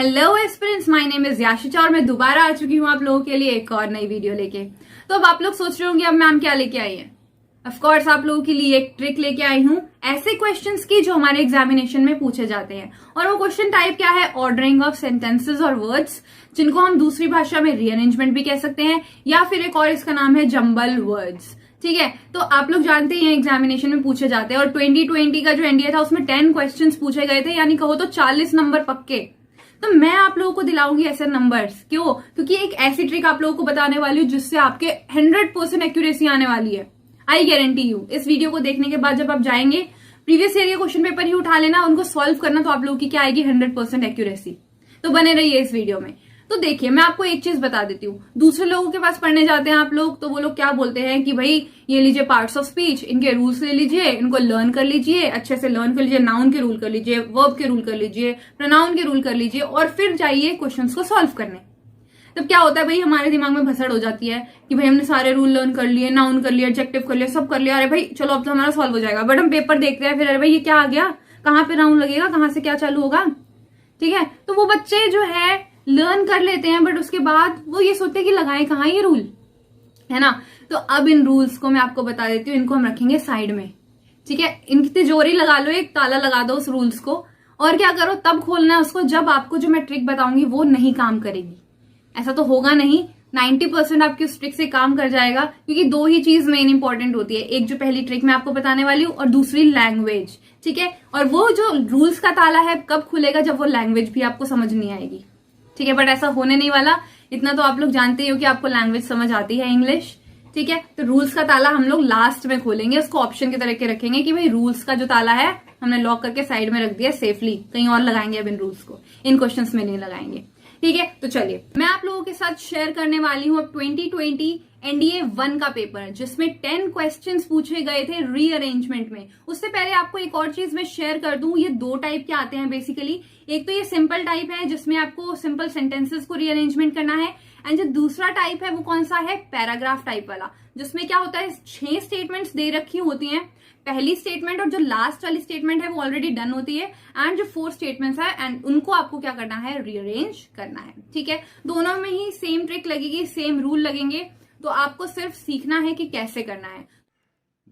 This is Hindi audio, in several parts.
Hello aspirants, my name is Yashicha और मैं दोबारा आ चुकी हूँ आप लोगों के लिए एक और नई वीडियो लेके। तो अब आप लोग सोच रहे होंगे अब मैम क्या लेके आई है। ऑफ कोर्स आप लोगों के लिए एक ट्रिक लेके आई हूँ ऐसे क्वेश्चंस की जो हमारे एग्जामिनेशन में पूछे जाते हैं। और वो क्वेश्चन टाइप क्या है, ऑर्डरिंग ऑफ सेंटेंसेस और वर्ड्स, जिनको हम दूसरी भाषा में रीअरेंजमेंट भी कह सकते हैं या फिर एक और इसका नाम है जंबल वर्ड्स। ठीक है, तो आप लोग जानते हैं एग्जामिनेशन में पूछे जाते हैं और 2020 का जो एनडीए था उसमें 10 क्वेश्चंस पूछे गए थे, यानी कहो तो 40 नंबर पक्के। तो मैं आप लोगों को दिलाऊंगी ऐसे नंबर्स। क्यों? क्योंकि एक ऐसी ट्रिक आप लोगों को बताने वाली हूँ जिससे आपके 100% एक्यूरेसी आने वाली है। I guarantee you. इस वीडियो को देखने के बाद जब आप जाएंगे प्रीवियस ईयर के क्वेश्चन पेपर ही उठा लेना, उनको सॉल्व करना, तो आप लोगों की क्या आएगी, 100% एक्यूरेसी। तो बने रहिए इस वीडियो में। तो देखिए, मैं आपको एक चीज बता देती हूँ। दूसरे लोगों के पास पढ़ने जाते हैं आप लोग, तो वो लोग क्या बोलते हैं कि भाई ये लीजिए पार्ट्स ऑफ स्पीच, इनके रूल्स ले लीजिए, इनको लर्न कर लीजिए, अच्छे से लर्न कर लीजिए, नाउन के रूल कर लीजिए, वर्ब के रूल कर लीजिए, प्रोनाउन के रूल कर लीजिए और फिर जाइए क्वेश्चंस को सॉल्व करने। तब क्या होता है भाई, हमारे दिमाग में भसड़ हो जाती है कि भाई हमने सारे रूल लर्न कर लिए, नाउन कर लिया, एडजेक्टिव कर लिया, सब कर लिया, अरे भाई चलो अब तो हमारा सॉल्व हो जाएगा। बट हम पेपर देखते हैं फिर, अरे भाई ये क्या आ गया, कहाँ पे नाउन लगेगा, कहाँ से क्या चालू होगा। ठीक है, तो वो बच्चे जो है लर्न कर लेते हैं बट उसके बाद वो ये सोचते हैं कि लगाएं कहाँ ये रूल, है ना। तो अब इन रूल्स को मैं आपको बता देती हूँ, इनको हम रखेंगे साइड में। ठीक है, इनकी तिजोरी लगा लो, एक ताला लगा दो उस रूल्स को, और क्या करो, तब खोलना है उसको जब आपको जो मैं ट्रिक बताऊंगी वो नहीं काम करेगी। ऐसा तो होगा नहीं, 90% आपकी उस ट्रिक से काम कर जाएगा, क्योंकि दो ही चीज मेन इंपॉर्टेंट होती है। एक जो पहली ट्रिक मैं आपको बताने वाली हूँ और दूसरी लैंग्वेज। ठीक है, और वो जो रूल्स का ताला है कब खुलेगा, जब वो लैंग्वेज भी आपको समझ नहीं आएगी। ठीक है, बट ऐसा होने नहीं वाला। इतना तो आप लोग जानते ही हो कि आपको लैंग्वेज समझ आती है, इंग्लिश। ठीक है, तो रूल्स का ताला हम लोग लास्ट में खोलेंगे, उसको ऑप्शन की तरह के रखेंगे कि भाई रूल्स का जो ताला है हमने लॉक करके साइड में रख दिया सेफली, कहीं और लगाएंगे अब इन रूल्स को, इन क्वेश्चंस में नहीं लगाएंगे। ठीक है, तो चलिए मैं आप लोगों के साथ शेयर करने वाली हूँ अब 2020 एनडीए 1 का पेपर, जिसमें 10 क्वेश्चंस पूछे गए थे रीअरेंजमेंट में। उससे पहले आपको एक और चीज मैं शेयर कर दूं, ये दो टाइप के आते हैं बेसिकली। एक तो ये सिंपल टाइप है जिसमें आपको सिंपल सेंटेंसेस को रीअरेंजमेंट करना है, एंड जो दूसरा टाइप है वो कौन सा है, पैराग्राफ टाइप वाला, जिसमें क्या होता है 6 स्टेटमेंट्स दे रखी होती हैं। पहली स्टेटमेंट और जो लास्ट वाली स्टेटमेंट है वो ऑलरेडी डन होती है, एंड जो 4 स्टेटमेंट्स है एंड उनको आपको क्या करना है, रीअरेंज करना है। ठीक है, दोनों में ही सेम ट्रिक लगेगी, सेम रूल लगेंगे, तो आपको सिर्फ सीखना है कि कैसे करना है।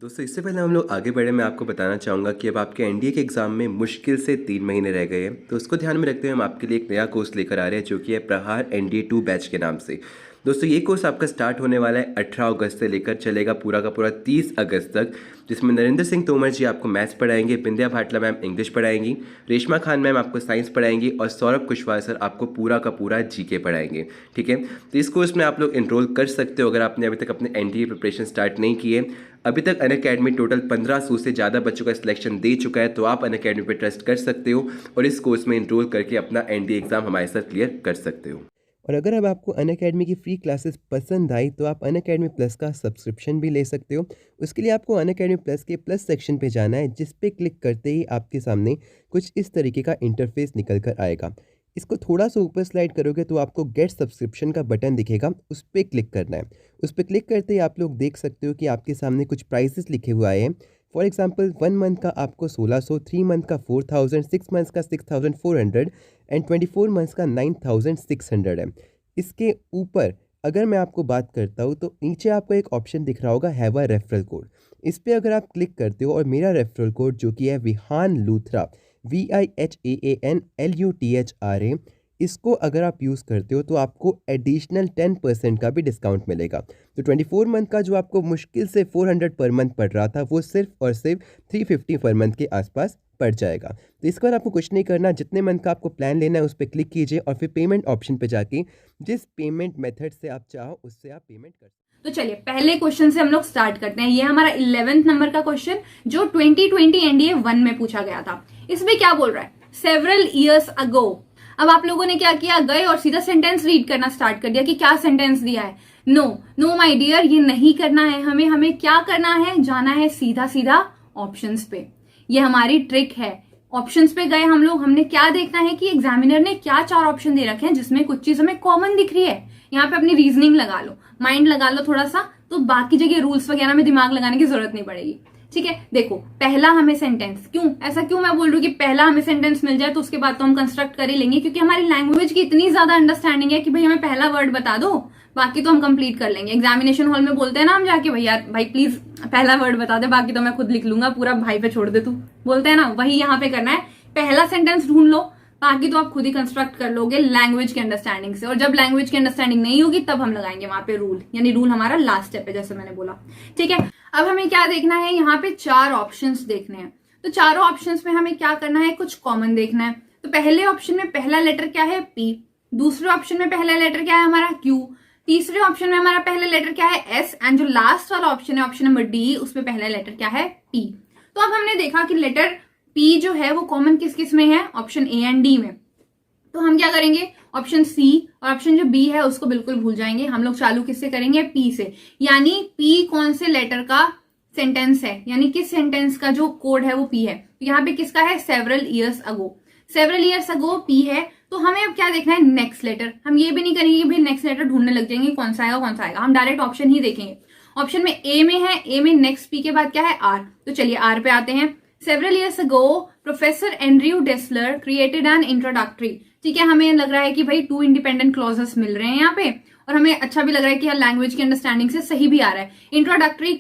दोस्तों, इससे पहले हम लोग आगे बढ़े, मैं आपको बताना चाहूँगा कि अब आपके एनडीए के एग्ज़ाम में मुश्किल से 3 महीने रह गए हैं। तो उसको ध्यान में रखते हुए हम आपके लिए एक नया कोर्स लेकर आ रहे हैं जो कि है प्रहार एनडीए 2 बैच के नाम से। दोस्तों, ये कोर्स आपका स्टार्ट होने वाला है 18 अगस्त से लेकर चलेगा पूरा का पूरा 30 अगस्त तक, जिसमें नरेंद्र सिंह तोमर जी आपको मैथ्स पढ़ाएंगे, बिंदिया भाटला मैम इंग्लिश पढ़ाएंगी, रेशमा खान मैम आपको साइंस पढ़ाएंगी और सौरभ कुशवाहा सर आपको पूरा का पूरा जीके पढ़ाएंगे। ठीक है, तो इस कोर्स में आप लोग इनरोल कर सकते हो अगर आपने अभी तक अपने एनडीए प्रिपरेशन स्टार्ट नहीं की है। अभी तक अनअकैडमी टोटल 1500 से ज़्यादा बच्चों का सिलेक्शन दे चुका है, तो आप अनअकैडमी पर ट्रस्ट कर सकते हो और इस कोर्स में इनरोल करके अपना एनडीए एग्ज़ाम हमारे साथ क्लियर कर सकते हो। और अगर अब आपको अनअकैडमी की फ्री क्लासेस पसंद आई तो आप अनअकैडमी प्लस का सब्सक्रिप्शन भी ले सकते हो। उसके लिए आपको अनअकैडमी प्लस के प्लस सेक्शन पे जाना है, जिस पे क्लिक करते ही आपके सामने कुछ इस तरीके का इंटरफेस निकल कर आएगा। इसको थोड़ा सा ऊपर स्लाइड करोगे तो आपको गेट सब्सक्रिप्शन का बटन दिखेगा, उस पर क्लिक करना है। उस पर क्लिक करते ही आप लोग देख सकते हो कि आपके सामने कुछ प्राइसेस लिखे हुए आए हैं। फॉर एग्जाम्पल 1 मंथ का आपको 1600, 3 मंथ का 4000, 6 मंथ्स का 6400 एंड 24 मंथ्स का 9600 है। इसके ऊपर अगर मैं आपको बात करता हूँ तो नीचे आपको एक ऑप्शन दिख रहा होगा, हैव अ रेफरल कोड। इस पर अगर आप क्लिक करते हो और मेरा रेफरल कोड जो कि है विहान लूथरा, VIHAANLUTHRA, इसको अगर आप यूज़ करते हो तो आपको एडिशनल 10% का भी डिस्काउंट मिलेगा। तो 24 मंथ का जो आपको मुश्किल से 400 पर मंथ पड़ रहा था वो सिर्फ और सिर्फ 350 पर मंथ के आसपास पड़ जाएगा। तो इस बार आपको कुछ नहीं करना, जितने मंथ का आपको प्लान लेना है उस पर क्लिक कीजिए और फिर पेमेंट ऑप्शन पे जाके जिस पेमेंट मेथड से आप चाहो उससे आप पेमेंट कर। तो चलिए पहले क्वेश्चन से हम लोग स्टार्ट करते हैं। ये हमारा 11th नंबर का क्वेश्चन जो 2020 एनडीए 1 में पूछा गया था। इसमें क्या बोल रहा है, सेवरल ईयर्स अगो। अब आप लोगों ने क्या किया, गए और सीधा सेंटेंस रीड करना स्टार्ट कर दिया कि क्या सेंटेंस दिया है। नो नो माय डियर, ये नहीं करना है हमें क्या करना है, जाना है सीधा सीधा ऑप्शंस पे। ये हमारी ट्रिक है। ऑप्शंस पे गए हम लोग, हमने क्या देखना है कि एग्जामिनर ने क्या 4 ऑप्शन दे रखे हैं जिसमें कुछ चीज हमें कॉमन दिख रही है। यहाँ पे अपनी रीजनिंग लगा लो, माइंड लगा लो थोड़ा सा, तो बाकी जगह रूल्स वगैरह में दिमाग लगाने की जरूरत नहीं पड़ेगी। ठीक है, देखो पहला हमें सेंटेंस, क्यों मैं बोल रही हूँ कि पहला हमें सेंटेंस मिल जाए तो उसके बाद तो हम कंस्ट्रक्ट कर ही लेंगे, क्योंकि हमारी लैंग्वेज की इतनी ज्यादा अंडरस्टैंडिंग है कि भाई हमें पहला वर्ड बता दो, बाकी तो हम कंप्लीट कर लेंगे। एग्जामिनेशन हॉल में बोलते हैं ना हम जाके, भाई यार भाई प्लीज पहला वर्ड बता दे, बाकी तो मैं खुद लिख लूंगा, पूरा भाई पे छोड़ दे तू, बोलते हैं ना, वही यहाँ पे करना है। पहला सेंटेंस ढूंढ लो, बाकी तो आप खुद ही कंस्ट्रक्ट कर लोगे लैंग्वेज की अंडरस्टैंडिंग से। और जब लैंग्वेज की अंडरस्टैंडिंग नहीं होगी तब हम लगाएंगे वहां पे रूल, यानी रूल हमारा लास्ट स्टेप है, जैसे मैंने बोला। ठीक है, अब हमें क्या देखना है, यहाँ पे 4 ऑप्शंस देखने हैं। तो चारों ऑप्शंस में हमें क्या करना है, कुछ कॉमन देखना है। तो पहले ऑप्शन में पहला लेटर क्या है, P। दूसरे ऑप्शन में पहला लेटर क्या है हमारा, Q। तीसरे ऑप्शन में हमारा पहला लेटर क्या है, S। एंड जो लास्ट वाला ऑप्शन है, ऑप्शन नंबर D, उसमें पहला लेटर क्या है, T। तो अब हमने देखा कि लेटर P जो है वो कॉमन किस किस में है, ऑप्शन A एंड D में। तो हम क्या करेंगे, ऑप्शन C और ऑप्शन जो B है उसको बिल्कुल भूल जाएंगे। हम लोग चालू किससे करेंगे, P से। यानी P कौन से लेटर का सेंटेंस है, यानी किस सेंटेंस का जो कोड है वो P है। तो यहाँ पे किसका है, सेवरल ईयर्स अगो। सेवरल ईयर्स अगो P है। तो हमें अब क्या देखना है, नेक्स्ट लेटर। हम ये भी नहीं करेंगे कि भाई नेक्स्ट लेटर ढूंढने लग जाएंगे कौन सा आएगा, हम डायरेक्ट ऑप्शन ही देखेंगे। ऑप्शन में A में है, A में नेक्स्ट P के बाद क्या है, R। तो चलिए R पे आते हैं। Several years ago, Professor Andrew Dessler created an introductory। ठीक है, हमें लग रहा है कि भाई 2 इंडिपेंडेंट क्लॉजेस मिल रहे हैं यहाँ पे, और हमें अच्छा भी लग रहा है कि लैंग्वेज की अंडरस्टैंडिंग से सही भी आ रहा है। इंट्रोडक्टरी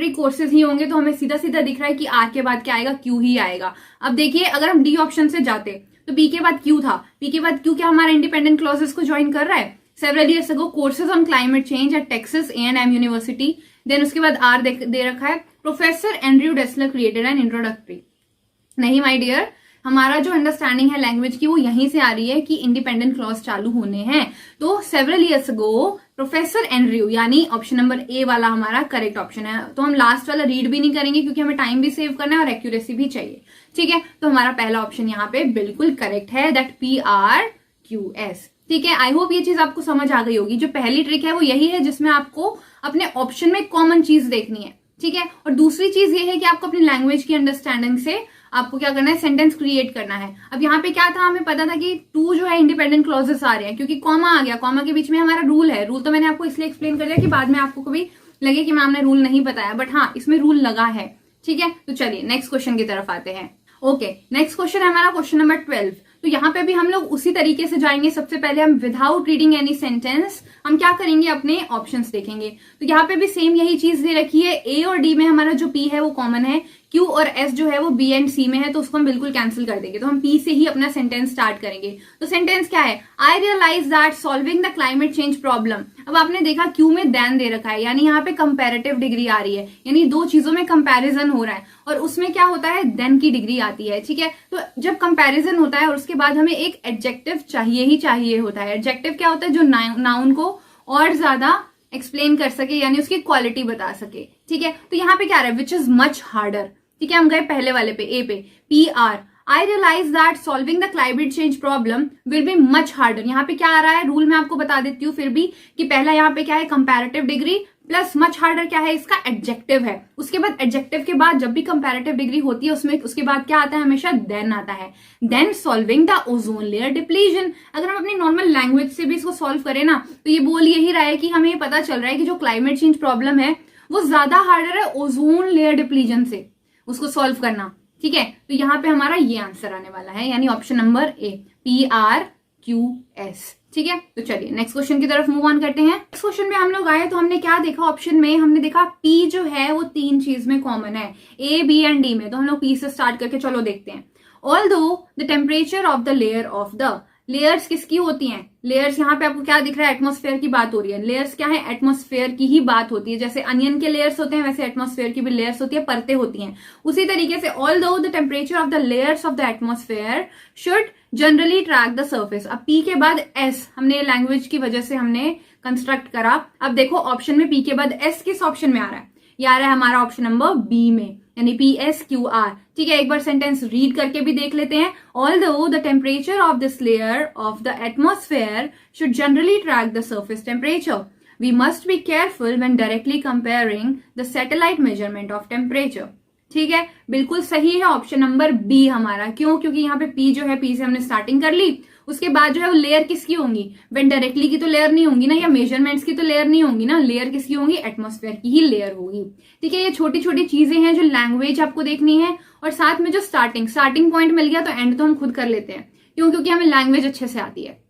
कोर्सेज ही होंगे, तो हमें सीधा सीधा दिख रहा है कि आर के बाद क्या आएगा, क्यू ही आएगा। अब देखिए, अगर हम डी ऑप्शन से जाते तो बी के बाद क्यू था, बी के बाद क्यू क्या हमारा इंडिपेंडेंट क्लॉजेस को ज्वाइन कर रहा है। Several years ago courses on climate change at Texas A&M university. Then उसके बाद आर दे रखा है, professor Andrew Dessler created an introductory. नहीं माय डियर, हमारा जो अंडरस्टैंडिंग है लैंग्वेज की वो यहीं से आ रही है कि इंडिपेंडेंट क्लॉज चालू होने हैं। तो सेवरल ईयर्स अगो प्रोफेसर एंड्रयू, यानी ऑप्शन नंबर ए वाला हमारा करेक्ट ऑप्शन है। तो हम लास्ट वाला रीड भी नहीं करेंगे क्योंकि हमें टाइम भी सेव करना है और एक्यूरेसी भी चाहिए। ठीक है, तो हमारा पहला ऑप्शन यहाँ पे बिल्कुल करेक्ट है, दैट PRQS। ठीक है, आई होप ये चीज आपको समझ आ गई होगी। जो पहली ट्रिक है वो यही है जिसमें आपको अपने ऑप्शन में कॉमन चीज देखनी है। ठीक है, और दूसरी चीज ये है कि आपको अपनी लैंग्वेज की अंडरस्टैंडिंग से आपको क्या करना है, सेंटेंस क्रिएट करना है। अब यहाँ पे क्या था, हमें पता था कि 2 जो है इंडिपेंडेंट क्लॉजेस आ रहे हैं क्योंकि कॉमा आ गया, कॉमा के बीच में हमारा रूल है। रूल तो मैंने आपको इसलिए एक्सप्लेन कर दिया कि बाद में आपको कभी लगे कि मैम ने रूल नहीं बताया, बट हाँ इसमें रूल लगा है। ठीक है, तो चलिए नेक्स्ट क्वेश्चन की तरफ आते हैं। ओके, नेक्स्ट क्वेश्चन है हमारा क्वेश्चन नंबर 12। तो यहाँ पे भी हम लोग उसी तरीके से जाएंगे। सबसे पहले हम विदाउट रीडिंग एनी सेंटेंस हम क्या करेंगे, अपने ऑप्शंस देखेंगे। तो यहाँ पे भी सेम यही चीज दे रखी है। ए और डी में हमारा जो पी है वो कॉमन है, क्यू और एस जो है वो बी एंड सी में है, तो उसको हम बिल्कुल कैंसिल कर देंगे। तो हम पी से ही अपना सेंटेंस स्टार्ट करेंगे। तो सेंटेंस क्या है, I realise that solving the climate change problem. अब आपने देखा क्यू में देन दे रखा है, यानी यहाँ पे कंपैरेटिव डिग्री आ रही है, यानी 2 चीजों में कंपैरिजन हो रहा है और उसमें क्या होता है, देन की डिग्री आती है। ठीक है, तो जब कंपैरिजन होता है और उसके बाद हमें एक एडजेक्टिव चाहिए ही चाहिए होता है। एडजेक्टिव क्या होता है, जो नाउन को और ज्यादा एक्सप्लेन कर सके, यानी उसकी क्वालिटी बता सके। ठीक है, तो यहाँ पे क्या रहा है, विच इज मच हार्डर। ठीक है, हम गए पहले वाले पे, ए पे, PR। I realise that solving the climate change problem will be much harder. यहाँ पे क्या आ रहा है, रूल मैं आपको बता देती हूँ फिर भी, कि पहला यहाँ पे क्या है, comparative degree plus much harder क्या है, इसका एडजेक्टिव है। उसके बाद एडजेक्टिव के बाद जब भी कंपैरेटिव डिग्री होती है उसमें उसके बाद क्या आता है, हमेशा देन आता है। Then solving the ozone layer depletion. अगर हम अपनी नॉर्मल लैंग्वेज से भी इसको सॉल्व करें ना, तो ये बोल यही रहा है कि हमें पता चल रहा है कि जो क्लाइमेट चेंज प्रॉब्लम है वो ज्यादा हार्डर है ओजोन लेयर डिप्लीजन से उसको सॉल्व करना। ठीक है, तो यहाँ पे हमारा ये आंसर आने वाला है, यानी ऑप्शन नंबर ए, PRQS। ठीक है, तो चलिए नेक्स्ट क्वेश्चन की तरफ मूव ऑन करते हैं। नेक्स्ट क्वेश्चन में हम लोग आए तो हमने क्या देखा, ऑप्शन में हमने देखा P जो है वो 3 चीज में कॉमन है, A, B एंड D में। तो हम लोग P से स्टार्ट करके चलो देखते हैं। Although the temperature of the layer of the, layers किसकी होती हैं, लेयर्स यहाँ पे आपको क्या दिख रहा है, एटमॉस्फेयर की बात हो रही है। लेयर्स क्या है, एटमॉस्फेयर की ही बात होती है। जैसे अनियन के लेयर्स होते हैं वैसे एटमॉस्फेयर की भी लेयर्स होती है, परतें होती हैं। उसी तरीके से although the temperature of the layers of the atmosphere should generally track the surface. अब P के बाद S हमने लैंग्वेज की वजह से हमने कंस्ट्रक्ट करा। अब देखो ऑप्शन में P के बाद S किस ऑप्शन में आ रहा है, ये आ रहा है हमारा ऑप्शन नंबर B में, यानी PSQR। ठीक है, एक बार सेंटेंस रीड करके भी देख लेते हैं। Although the temperature of this layer of the atmosphere should generally track the surface temperature, we must be careful when directly comparing the satellite measurement of temperature. ठीक है, बिल्कुल सही है ऑप्शन नंबर बी हमारा। क्यों? क्योंकि यहाँ पे पी जो है, पी से हमने स्टार्टिंग कर ली, उसके बाद जो है वो लेयर किसकी होंगी? वेन डायरेक्टली की तो लेयर नहीं होंगी ना, या मेजरमेंट्स की तो लेयर नहीं होंगी ना, लेयर किसकी होंगी? एटमॉस्फेयर की ही लेयर होगी। ठीक है, ये छोटी छोटी चीजें हैं जो लैंग्वेज आपको देखनी है, और साथ में जो स्टार्टिंग पॉइंट मिल गया तो एंड तो हम खुद कर लेते हैं। क्यों? क्योंकि हमें लैंग्वेज अच्छे से आती है।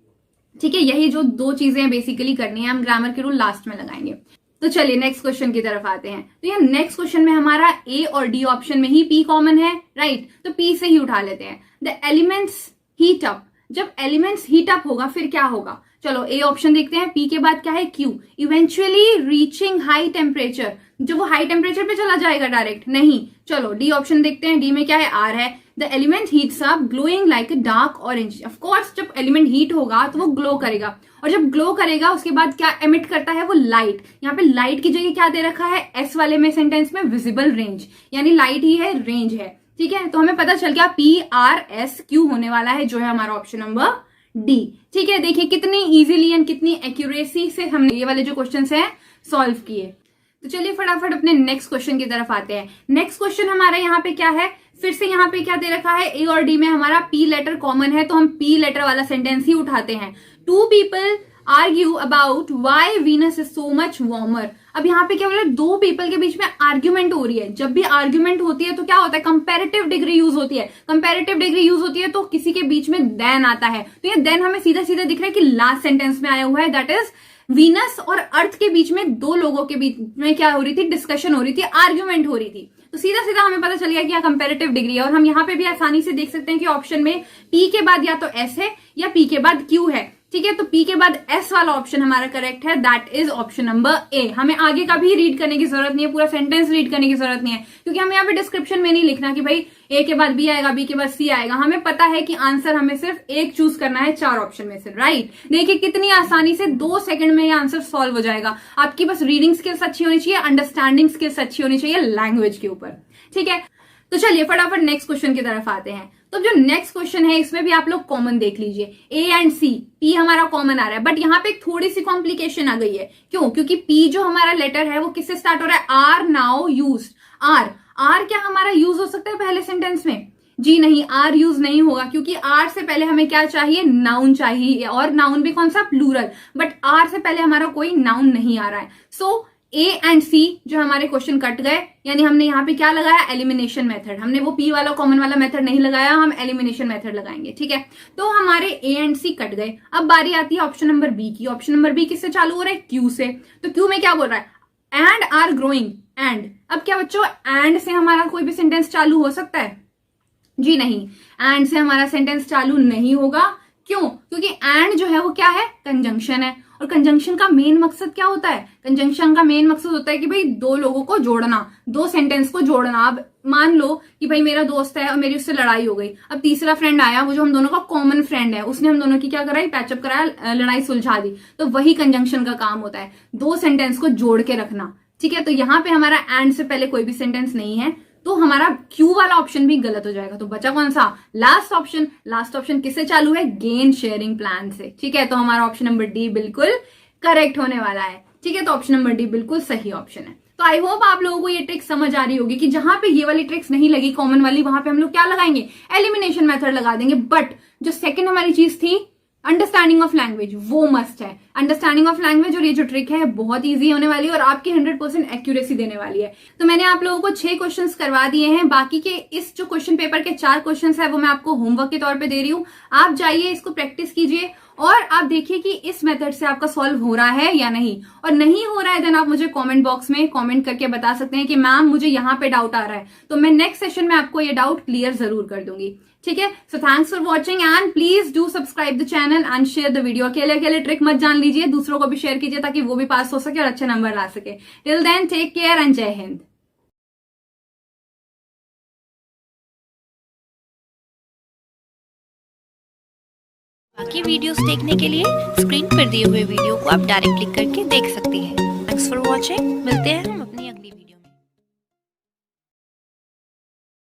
ठीक है, यही जो दो चीजें बेसिकली करनी है, हम ग्रामर के रूल लास्ट में लगाएंगे। तो चलिए नेक्स्ट क्वेश्चन की तरफ आते हैं। तो ये नेक्स्ट क्वेश्चन में हमारा ए और डी ऑप्शन में ही पी कॉमन है, राइट? तो पी से ही उठा लेते हैं। द एलिमेंट्स हीट अप, जब एलिमेंट्स हीट अप होगा फिर क्या होगा? चलो ए ऑप्शन देखते हैं। पी के बाद क्या है? Q, eventually reaching high temperature, जब वो हाई टेम्परेचर पे चला जाएगा डायरेक्ट? नहीं। चलो डी ऑप्शन देखते हैं। डी में क्या है? आर है। The element heats up glowing like a dark orange. Of course जब एलिमेंट हीट होगा तो वो ग्लो करेगा, और जब ग्लो करेगा उसके बाद क्या एमिट करता है? वो लाइट। यहाँ पे लाइट की जगह क्या दे रखा है? एस वाले में सेंटेंस में विजिबल रेंज, यानी लाइट ही है, रेंज है। ठीक है, तो हमें पता चल गया पी आर एस क्यू होने वाला है, जो है हमारा ऑप्शन नंबर डी। ठीक है, देखिए कितनी इजीली एंड कितनी एक्यूरेसी से हमने ये वाले जो क्वेश्चंस हैं सॉल्व किए। तो चलिए फटाफट अपने नेक्स्ट क्वेश्चन की तरफ आते हैं। नेक्स्ट क्वेश्चन हमारा यहाँ पे क्या है? फिर से यहाँ पे क्या दे रखा है? ए और डी में हमारा पी लेटर कॉमन है, तो हम पी लेटर वाला सेंटेंस ही उठाते हैं। Two people argue about why Venus is so much warmer. अब यहाँ पे क्या बोल रहे हैं? दो पीपल के बीच में आर्ग्यूमेंट हो रही है। जब भी आर्ग्यूमेंट होती है तो क्या होता है? कंपैरेटिव डिग्री यूज होती है। कंपैरेटिव डिग्री यूज होती है तो किसी के बीच में देन आता है। तो ये देन हमें सीधा सीधा दिख रहा है कि लास्ट सेंटेंस में आया हुआ है, दैट इज वीनस और अर्थ के बीच में दो लोगों के बीच में क्या हो रही थी? डिस्कशन हो रही थी, आर्ग्यूमेंट हो रही थी। तो सीधा सीधा हमें पता चल गया कि यहाँ कंपैरेटिव डिग्री है। और हम यहाँ पे भी आसानी से देख सकते हैं कि ऑप्शन में पी के बाद या तो एस है या पी के बाद क्यू है। ठीक है, तो पी के बाद एस वाला ऑप्शन हमारा करेक्ट है, that is option number A. हमें आगे का भी रीड करने की जरूरत नहीं है, पूरा सेंटेंस रीड करने की जरूरत नहीं है, क्योंकि हमें यहाँ पे डिस्क्रिप्शन में नहीं लिखना कि भाई ए के बाद बी आएगा, बी के बाद सी आएगा। हमें पता है कि आंसर हमें सिर्फ एक चूज करना है चार ऑप्शन में से, राइट? देखिए कितनी आसानी से 2 सेकंड में ये आंसर सॉल्व हो जाएगा। आपकी बस रीडिंग स्किल्स अच्छी होनी चाहिए, अंडरस्टैंडिंग स्किल्स अच्छी होनी चाहिए लैंग्वेज के ऊपर। ठीक है, तो चलिए फटाफट नेक्स्ट क्वेश्चन की तरफ आते हैं। तो जो नेक्स्ट क्वेश्चन है इसमें भी आप लोग कॉमन देख लीजिए, ए एंड सी, पी हमारा कॉमन आ रहा है, बट यहाँ पे एक थोड़ी सी कॉम्प्लिकेशन आ गई है। क्यों? क्योंकि पी जो हमारा लेटर है वो किससे स्टार्ट हो रहा है? Are now used. आर क्या हमारा यूज हो सकता है पहले सेंटेंस में? जी नहीं, आर यूज नहीं होगा, क्योंकि आर से पहले हमें क्या चाहिए? नाउन चाहिए, और नाउन भी कौन सा? प्लूरल। बट आर से पहले हमारा कोई नाउन नहीं आ रहा है। सो ए एंड सी जो हमारे क्वेश्चन कट गए, यानी हमने यहाँ पे क्या लगाया? Elimination method. हमने वो पी वाला कॉमन वाला मेथड नहीं लगाया, हम एलिमिनेशन मेथड लगाएंगे। ठीक है, तो हमारे ए एंड सी कट गए। अब बारी आती है ऑप्शन नंबर बी की। ऑप्शन नंबर बी किससे चालू हो रहा है? क्यू से। तो क्यू में क्या बोल रहा है? And are growing. एंड, अब क्या बच्चों, एंड से हमारा कोई भी सेंटेंस चालू हो सकता है? जी नहीं, एंड से हमारा सेंटेंस चालू नहीं होगा। क्यों? क्योंकि एंड जो है वो क्या है? कंजंक्शन है, और कंजंक्शन का मेन मकसद क्या होता है? कंजंक्शन का मेन मकसद होता है कि भाई दो लोगों को जोड़ना, दो सेंटेंस को जोड़ना। अब मान लो कि भाई मेरा दोस्त है और मेरी उससे लड़ाई हो गई, अब तीसरा फ्रेंड आया, वो जो हम दोनों का कॉमन फ्रेंड है, उसने हम दोनों की क्या कराई? पैचअप कराया, लड़ाई सुलझा दी। तो वही कंजंक्शन का काम होता है, दो सेंटेंस को जोड़ के रखना। ठीक है, तो यहाँ पे हमारा एंड से पहले कोई भी सेंटेंस नहीं है, तो हमारा क्यू वाला ऑप्शन भी गलत हो जाएगा। तो बचा कौन सा? Last option. लास्ट ऑप्शन किससे चालू है? गेन शेयरिंग प्लान से। ठीक है, तो हमारा ऑप्शन नंबर डी बिल्कुल करेक्ट होने वाला है। ठीक है, तो ऑप्शन नंबर डी बिल्कुल सही ऑप्शन है। तो आई होप आप लोगों को ये ट्रिक समझ आ रही होगी कि जहां पे ये वाली ट्रिक्स नहीं लगी कॉमन वाली, वहां पे हम लोग क्या लगाएंगे? एलिमिनेशन मेथड लगा देंगे। बट जो सेकंड हमारी चीज थी अंडरस्टैंडिंग ऑफ लैंग्वेज, वो मस्ट है। अंडरस्टैंडिंग ऑफ लैंग्वेज और ये जो ट्रिक है बहुत इजी होने वाली है और आपकी 100% एक्यूरेसी देने वाली है। तो मैंने आप लोगों को 6 क्वेश्चंस करवा दिए हैं। बाकी के इस जो क्वेश्चन पेपर के 4 क्वेश्चंस है वो मैं आपको होमवर्क के तौर पे दे रही हूँ। आप जाइए, इसको प्रैक्टिस कीजिए और आप देखिए कि इस मेथड से आपका सॉल्व हो रहा है या नहीं। और नहीं हो रहा है देन आप मुझे कमेंट बॉक्स में कमेंट करके बता सकते हैं कि मैम मुझे यहाँ पे डाउट आ रहा है, तो मैं नेक्स्ट सेशन में आपको ये डाउट क्लियर जरूर कर दूंगी। ठीक है, so thanks for watching and please do subscribe the channel and share the video. अकेले अकेले ट्रिक मत जान लीजिए, दूसरों को भी शेयर कीजिए ताकि वो भी पास हो सके और अच्छे नंबर ला सके। Till then take care and जय हिंद। बाकी वीडियोस देखने के लिए स्क्रीन पर दिए हुए वीडियो को आप डायरेक्ट क्लिक करके देख सकती हैं। थैंक्स फॉर वॉचिंग, मिलते हैं हम